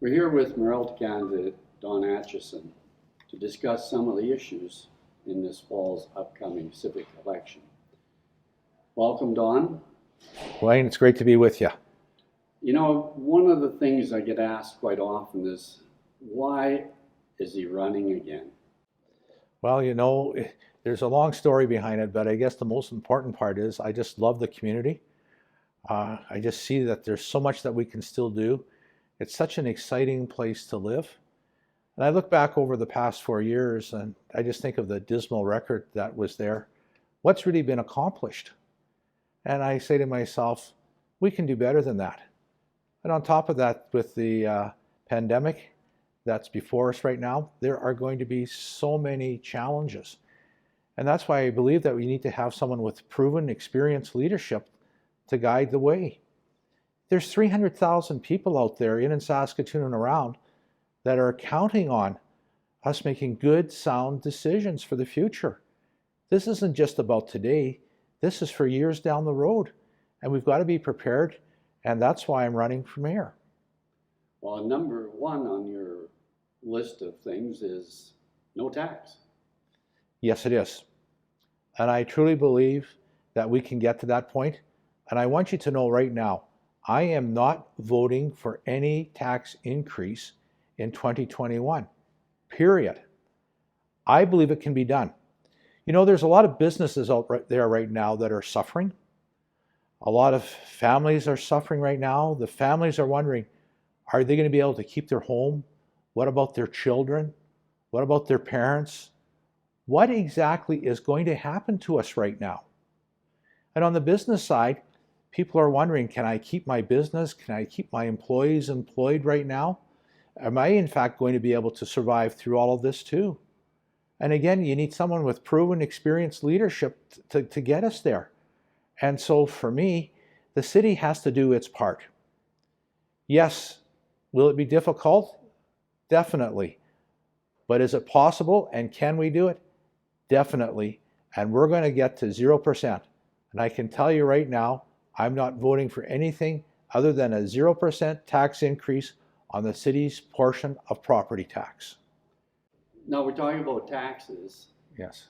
We're here with Mayoralty candidate Don Atchison to discuss some of the issues in this fall's upcoming civic election. Welcome, Don. Wayne, it's great to be with you. You know, one of the things I get asked quite often is, why is he running again? Well, you know, there's a long story behind it, but I guess the most important part is I just love the community. I just see that there's so much that we can still do. It's such an exciting place to live. And I look back over the past 4 years and I just think of the dismal record that was there. What's really been accomplished? And I say to myself, we can do better than that. And on top of that, with the pandemic that's before us right now, there are going to be so many challenges. And that's why I believe that we need to have someone with proven, experienced leadership to guide the way. There's 300,000 people out there in Saskatoon and around that are counting on us making good, sound decisions for the future. This isn't just about today. This is for years down the road. And we've got to be prepared. And that's why I'm running for mayor. Well, number one on your list of things is no tax. Yes, it is. And I truly believe that we can get to that point. And I want you to know right now, I am not voting for any tax increase in 2021, period. I believe it can be done. You know, there's a lot of businesses out there right now that are suffering. A lot of families are suffering right now. The families are wondering, are they going to be able to keep their home? What about their children? What about their parents? What exactly is going to happen to us right now? And on the business side, people are wondering, can I keep my business? Can I keep my employees employed right now? Am I in fact going to be able to survive through all of this too? And again, you need someone with proven, experienced leadership to get us there. And so for me, the city has to do its part. Yes, will it be difficult? Definitely. But is it possible and can we do it? Definitely. And we're going to get to 0%. And I can tell you right now, I'm not voting for anything other than a 0% tax increase on the city's portion of property tax. Now we're talking about taxes. Yes.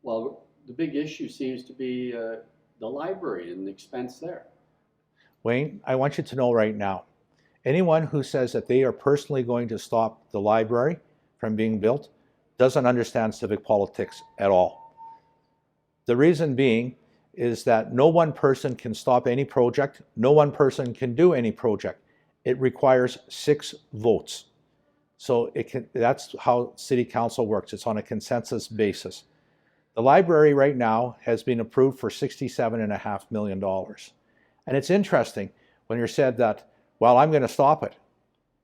Well, the big issue seems to be the library and the expense there. Wayne, I want you to know right now, anyone who says that they are personally going to stop the library from being built doesn't understand civic politics at all. The reason being is that no one person can stop any project. No one person can do any project. It requires 6 votes. So that's how city council works. It's on a consensus basis. The library right now has been approved for $67.5 million. And it's interesting when you're said that, well, I'm going to stop it.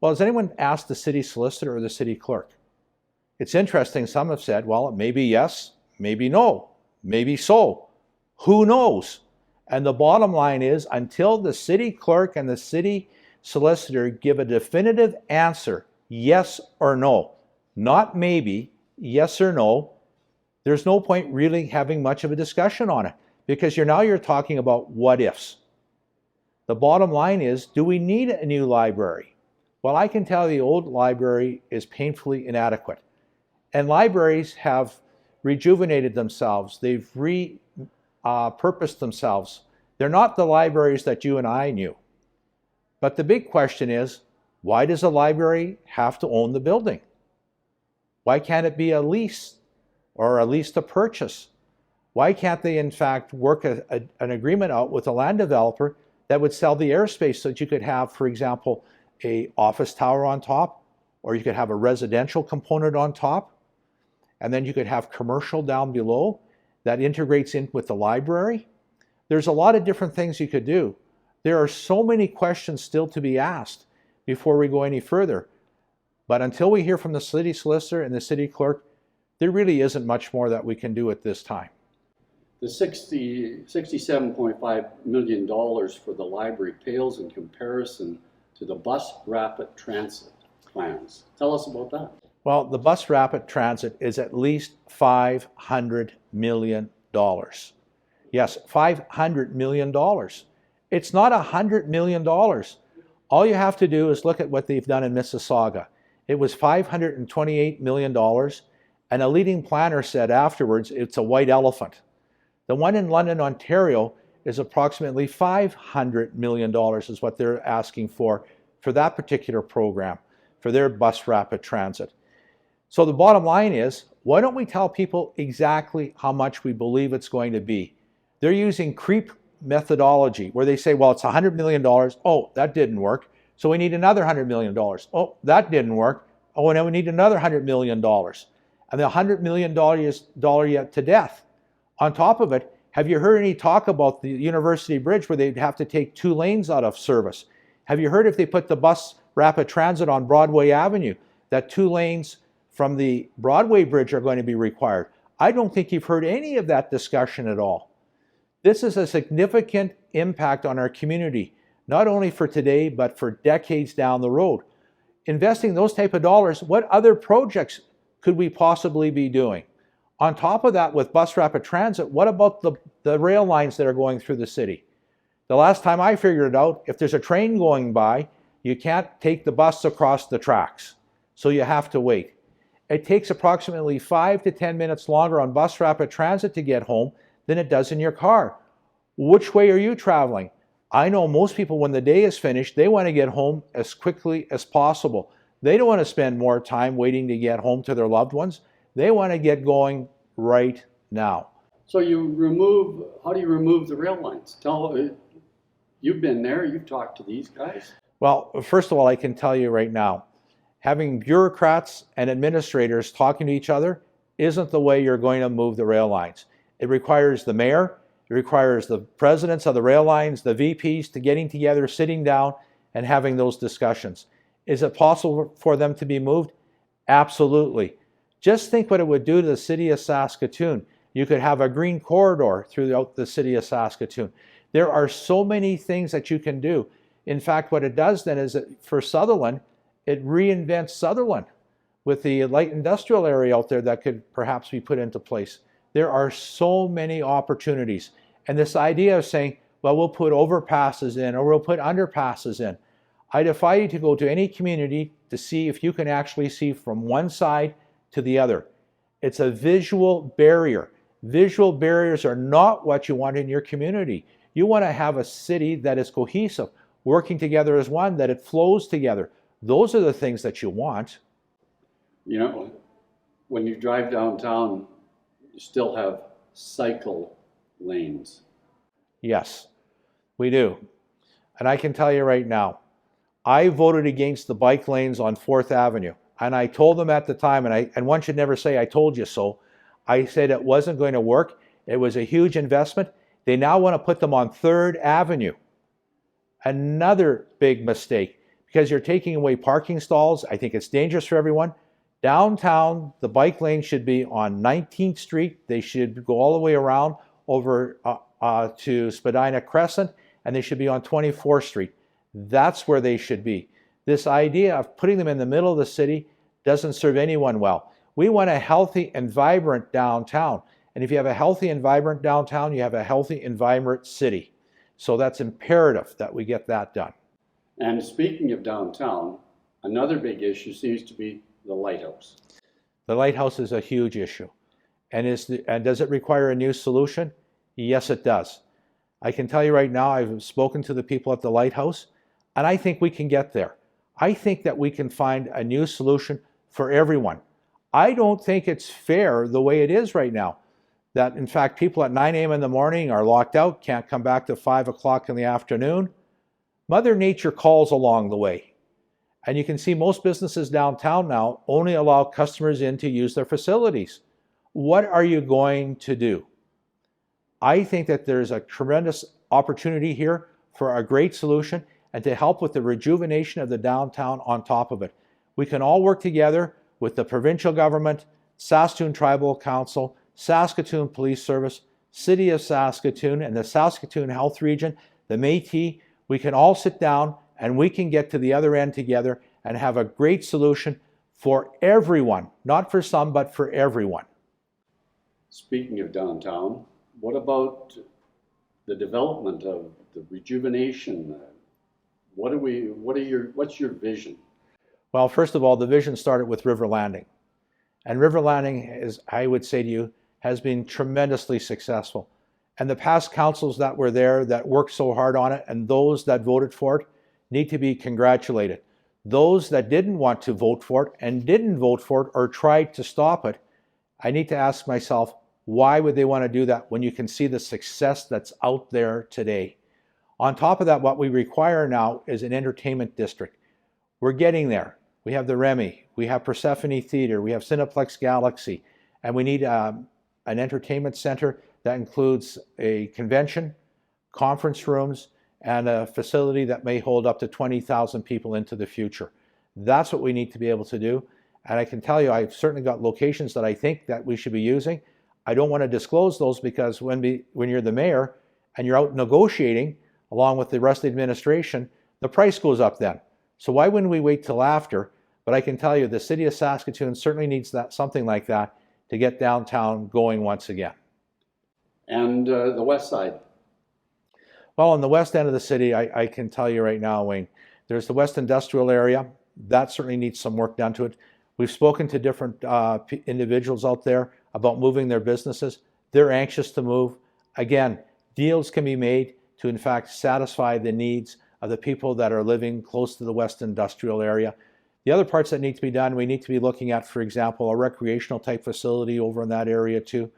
Well, has anyone asked the city solicitor or the city clerk? It's interesting. Some have said, well, maybe yes, maybe no, maybe so. Who knows? And the bottom line is, until the city clerk and the city solicitor give a definitive answer, yes or no, not maybe, yes or no, there's no point really having much of a discussion on it, because you're talking about what ifs. The bottom line is, do we need a new library? Well, I can tell the old library is painfully inadequate. And libraries have rejuvenated themselves. They've repurposed themselves. They're not the libraries that you and I knew. But the big question is, why does a library have to own the building? Why can't it be a lease or a lease to purchase? Why can't they in fact work an agreement out with a land developer that would sell the airspace so that you could have, for example, an office tower on top, or you could have a residential component on top, and then you could have commercial down below that integrates in with the library? There's a lot of different things you could do. There are so many questions still to be asked before we go any further. But until we hear from the city solicitor and the city clerk, there really isn't much more that we can do at this time. The $67.5 million for the library pales in comparison to the bus rapid transit plans. Tell us about that. Well, the bus rapid transit is at least $500 million. Yes, $500 million. It's not $100 million. All you have to do is look at what they've done in Mississauga. It was $528 million, and a leading planner said afterwards it's a white elephant. The one in London, Ontario is approximately $500 million is what they're asking for that particular program, for their bus rapid transit. So the bottom line is, why don't we tell people exactly how much we believe it's going to be? They're using creep methodology where they say, well, it's $100 million. Oh, that didn't work. So we need another $100 million. Oh, that didn't work. Oh, now we need another $100 million. And the $100 million yet to death. On top of it, have you heard any talk about the University Bridge where they'd have to take 2 lanes out of service? Have you heard if they put the bus rapid transit on Broadway Avenue, that 2 lanes from the Broadway Bridge are going to be required? I don't think you've heard any of that discussion at all. This is a significant impact on our community, not only for today, but for decades down the road. Investing those type of dollars, what other projects could we possibly be doing? On top of that, with bus rapid transit, what about the rail lines that are going through the city? The last time I figured it out, if there's a train going by, you can't take the bus across the tracks, so you have to wait. It takes approximately 5 to 10 minutes longer on bus rapid transit to get home than it does in your car. Which way are you traveling? I know most people, when the day is finished, they want to get home as quickly as possible. They don't want to spend more time waiting to get home to their loved ones. They want to get going right now. So how do you remove the rail lines? You've been there, you've talked to these guys. Well, first of all, I can tell you right now, having bureaucrats and administrators talking to each other isn't the way you're going to move the rail lines. It requires the mayor, it requires the presidents of the rail lines, the VPs to getting together, sitting down and having those discussions. Is it possible for them to be moved? Absolutely. Just think what it would do to the city of Saskatoon. You could have a green corridor throughout the city of Saskatoon. There are so many things that you can do. In fact, what it does then is that for Sutherland, it reinvents Sutherland with the light industrial area out there that could perhaps be put into place. There are so many opportunities. And this idea of saying, well, we'll put overpasses in or we'll put underpasses in. I defy you to go to any community to see if you can actually see from one side to the other. It's a visual barrier. Visual barriers are not what you want in your community. You want to have a city that is cohesive, working together as one, that it flows together. Those are the things that you want. You know, when you drive downtown, you still have cycle lanes. Yes, we do. And I can tell you right now, I voted against the bike lanes on 4th Avenue. And I told them at the time, and one should never say, I told you so. I said it wasn't going to work. It was a huge investment. They now want to put them on 3rd Avenue. Another big mistake, because you're taking away parking stalls. I think it's dangerous for everyone. Downtown, the bike lane should be on 19th Street. They should go all the way around over to Spadina Crescent, and they should be on 24th Street. That's where they should be. This idea of putting them in the middle of the city doesn't serve anyone well. We want a healthy and vibrant downtown. And if you have a healthy and vibrant downtown, you have a healthy and vibrant city. So that's imperative that we get that done. And speaking of downtown, another big issue seems to be the lighthouse. The lighthouse is a huge issue. And does it require a new solution? Yes, it does. I can tell you right now, I've spoken to the people at the lighthouse, and I think we can get there. I think that we can find a new solution for everyone. I don't think it's fair the way it is right now. That in fact, people at 9 a.m. in the morning are locked out, can't come back to 5 o'clock in the afternoon. Mother Nature calls along the way. And you can see most businesses downtown now only allow customers in to use their facilities. What are you going to do? I think that there's a tremendous opportunity here for a great solution and to help with the rejuvenation of the downtown on top of it. We can all work together with the provincial government, Saskatoon Tribal Council, Saskatoon Police Service, City of Saskatoon, and the Saskatoon Health Region, the Métis. We can all sit down and we can get to the other end together and have a great solution for everyone, not for some, but for everyone. Speaking of downtown, what about the development of the rejuvenation, What's your vision? Well, first of all, the vision started with River Landing. And River Landing is, I would say to you, has been tremendously successful. And the past councils that were there that worked so hard on it, and those that voted for it, need to be congratulated. Those that didn't want to vote for it and didn't vote for it or tried to stop it, I need to ask myself, why would they want to do that when you can see the success that's out there today? On top of that, what we require now is an entertainment district. We're getting there. We have the Remy, we have Persephone Theater, we have Cineplex Galaxy, and we need an entertainment center that includes a convention, conference rooms, and a facility that may hold up to 20,000 people into the future. That's what we need to be able to do. And I can tell you, I've certainly got locations that I think that we should be using. I don't want to disclose those because when you're the mayor and you're out negotiating along with the rest of the administration, the price goes up then. So why wouldn't we wait till after? But I can tell you, the city of Saskatoon certainly needs something like that to get downtown going once again. And the west side? Well, on the west end of the city, I can tell you right now, Wayne, there's the West Industrial area. That certainly needs some work done to it. We've spoken to different individuals out there about moving their businesses. They're anxious to move. Again, deals can be made to, in fact, satisfy the needs of the people that are living close to the West Industrial area. The other parts that need to be done, we need to be looking at, for example, a recreational type facility over in that area too.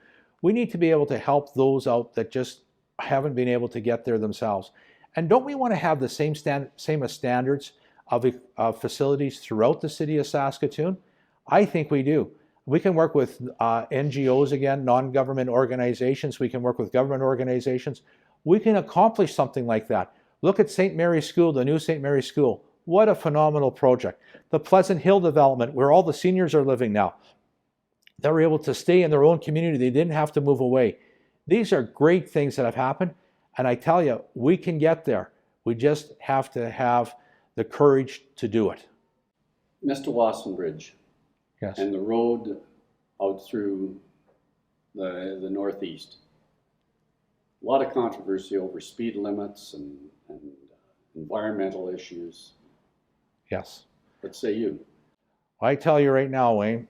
We need to be able to help those out that just haven't been able to get there themselves. And don't we want to have the same standards of facilities throughout the city of Saskatoon? I think we do. We can work with NGOs again, non-government organizations. We can work with government organizations. We can accomplish something like that. Look at St. Mary's School, the new St. Mary's School. What a phenomenal project. The Pleasant Hill development, where all the seniors are living now. They were able to stay in their own community. They didn't have to move away. These are great things that have happened. And I tell you, we can get there. We just have to have the courage to do it. Mr. Wasson Bridge. Yes. And the road out through the northeast. A lot of controversy over speed limits and environmental issues. Yes. What say you? I tell you right now, Wayne,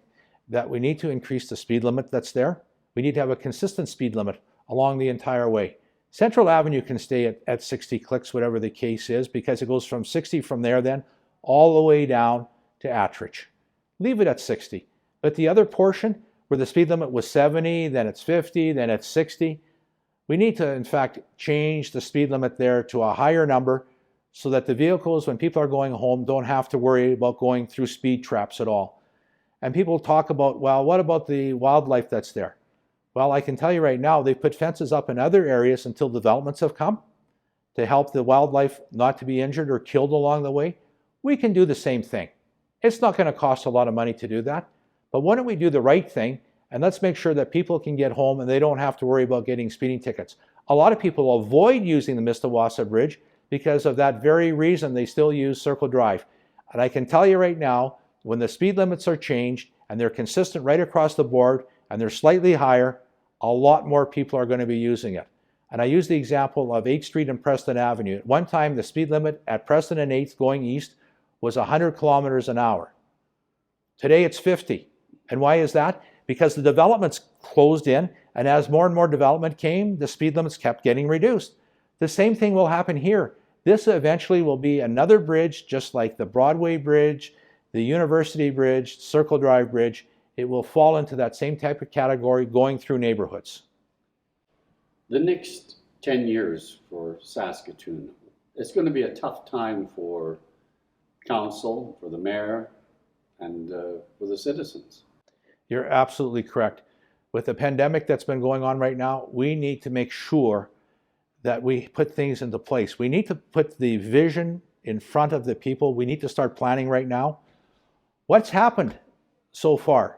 that we need to increase the speed limit that's there. We need to have a consistent speed limit along the entire way. Central Avenue can stay at 60 clicks, whatever the case is, because it goes from 60 from there then all the way down to Attridge. Leave it at 60. But the other portion where the speed limit was 70, then it's 50, then it's 60, we need to, in fact, change the speed limit there to a higher number so that the vehicles, when people are going home, don't have to worry about going through speed traps at all. And people talk about, well, what about the wildlife that's there? Well, I can tell you right now, they've put fences up in other areas until developments have come to help the wildlife not to be injured or killed along the way. We can do the same thing. It's not going to cost a lot of money to do that. But why don't we do the right thing, and let's make sure that people can get home and they don't have to worry about getting speeding tickets. A lot of people avoid using the Mistawassa Bridge because of that very reason. They still use Circle Drive. And I can tell you right now, when the speed limits are changed and they're consistent right across the board and they're slightly higher, a lot more people are going to be using it. And I use the example of 8th Street and Preston Avenue. At one time, the speed limit at Preston and 8th going east was 100 kilometers an hour. Today it's 50. And why is that? Because the developments closed in, and as more and more development came, the speed limits kept getting reduced. The same thing will happen here. This eventually will be another bridge, just like the Broadway Bridge, the University Bridge, Circle Drive Bridge. It will fall into that same type of category going through neighborhoods. The next 10 years for Saskatoon, it's going to be a tough time for council, for the mayor, and for the citizens. You're absolutely correct. With the pandemic that's been going on right now, we need to make sure that we put things into place. We need to put the vision in front of the people. We need to start planning right now. What's happened so far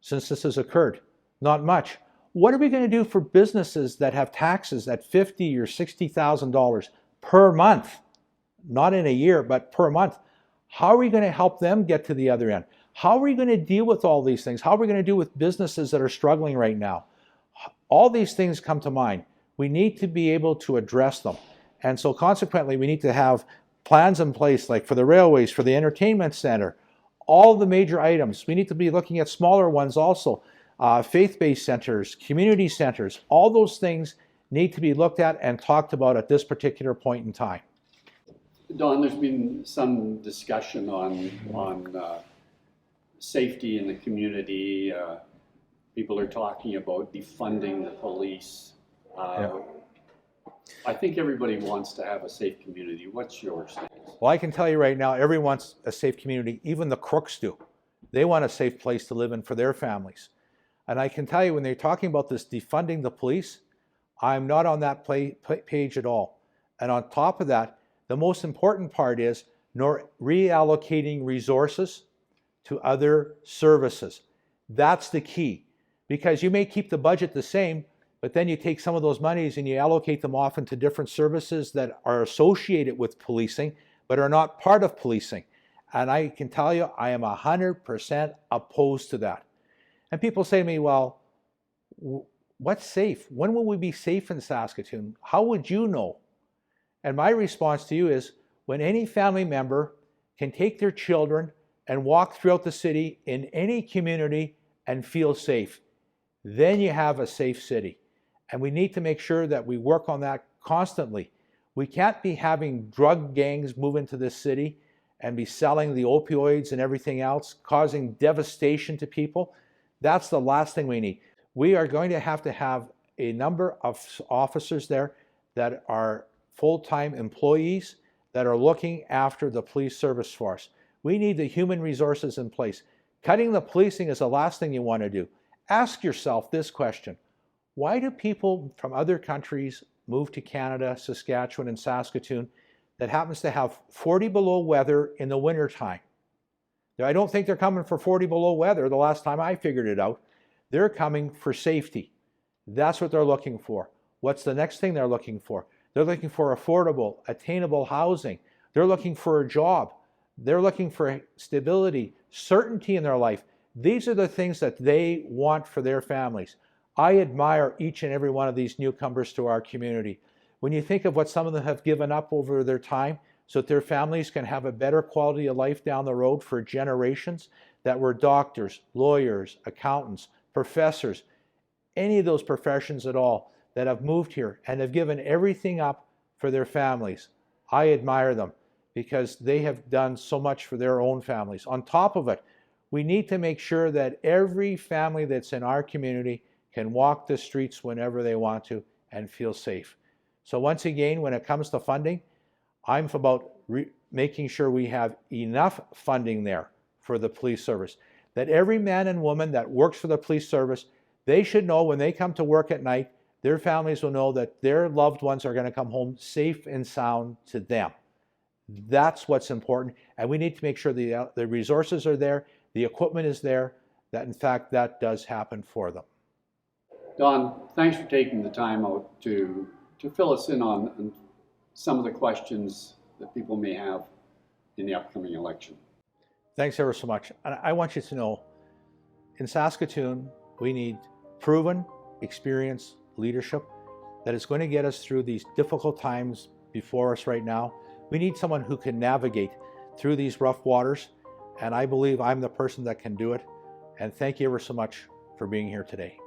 since this has occurred? Not much. What are we going to do for businesses that have taxes at $50,000 or $60,000 per month? Not in a year, but per month. How are we going to help them get to the other end? How are we going to deal with all these things? How are we going to deal with businesses that are struggling right now? All these things come to mind. We need to be able to address them. And so consequently, we need to have plans in place, like for the railways, for the entertainment center, all the major items. We need to be looking at smaller ones also, faith-based centers, community centers, all those things need to be looked at and talked about at this particular point in time. Don, there's been some discussion on safety in the community. People are talking about defunding the police. I think everybody wants to have a safe community. What's your stance? Well, I can tell you right now, everyone wants a safe community. Even the crooks do. They want a safe place to live in for their families. And I can tell you, when they're talking about this defunding the police, I'm not on that page at all. And on top of that, the most important part is nor reallocating resources to other services. That's the key. Because you may keep the budget the same, but then you take some of those monies and you allocate them off into different services that are associated with policing, but are not part of policing. And I can tell you, I am 100% opposed to that. And people say to me, well, what's safe? When will we be safe in Saskatoon? How would you know? And my response to you is, when any family member can take their children and walk throughout the city in any community and feel safe, then you have a safe city. And we need to make sure that we work on that constantly. We can't be having drug gangs move into this city and be selling the opioids and everything else, causing devastation to people. That's the last thing we need. We are going to have a number of officers there that are full-time employees that are looking after the police service force. We need the human resources in place. Cutting the policing is the last thing you want to do. Ask yourself this question: why do people from other countries move to Canada, Saskatchewan, and Saskatoon that happens to have 40 below weather in the wintertime? I don't think they're coming for 40 below weather the last time I figured it out. They're coming for safety. That's what they're looking for. What's the next thing they're looking for? They're looking for affordable, attainable housing. They're looking for a job. They're looking for stability, certainty in their life. These are the things that they want for their families. I admire each and every one of these newcomers to our community. When you think of what some of them have given up over their time so that their families can have a better quality of life down the road for generations, that were doctors, lawyers, accountants, professors, any of those professions at all, that have moved here and have given everything up for their families. I admire them because they have done so much for their own families. On top of it, we need to make sure that every family that's in our community can walk the streets whenever they want to and feel safe. So once again, when it comes to funding, I'm about making sure we have enough funding there for the police service. That every man and woman that works for the police service, they should know when they come to work at night, their families will know that their loved ones are going to come home safe and sound to them. That's what's important. And we need to make sure the resources are there, the equipment is there, that in fact that does happen for them. Don, thanks for taking the time out to fill us in on some of the questions that people may have in the upcoming election. Thanks ever so much. And I want you to know, in Saskatoon, we need proven, experienced leadership that is going to get us through these difficult times before us right now. We need someone who can navigate through these rough waters, and I believe I'm the person that can do it. And thank you ever so much for being here today.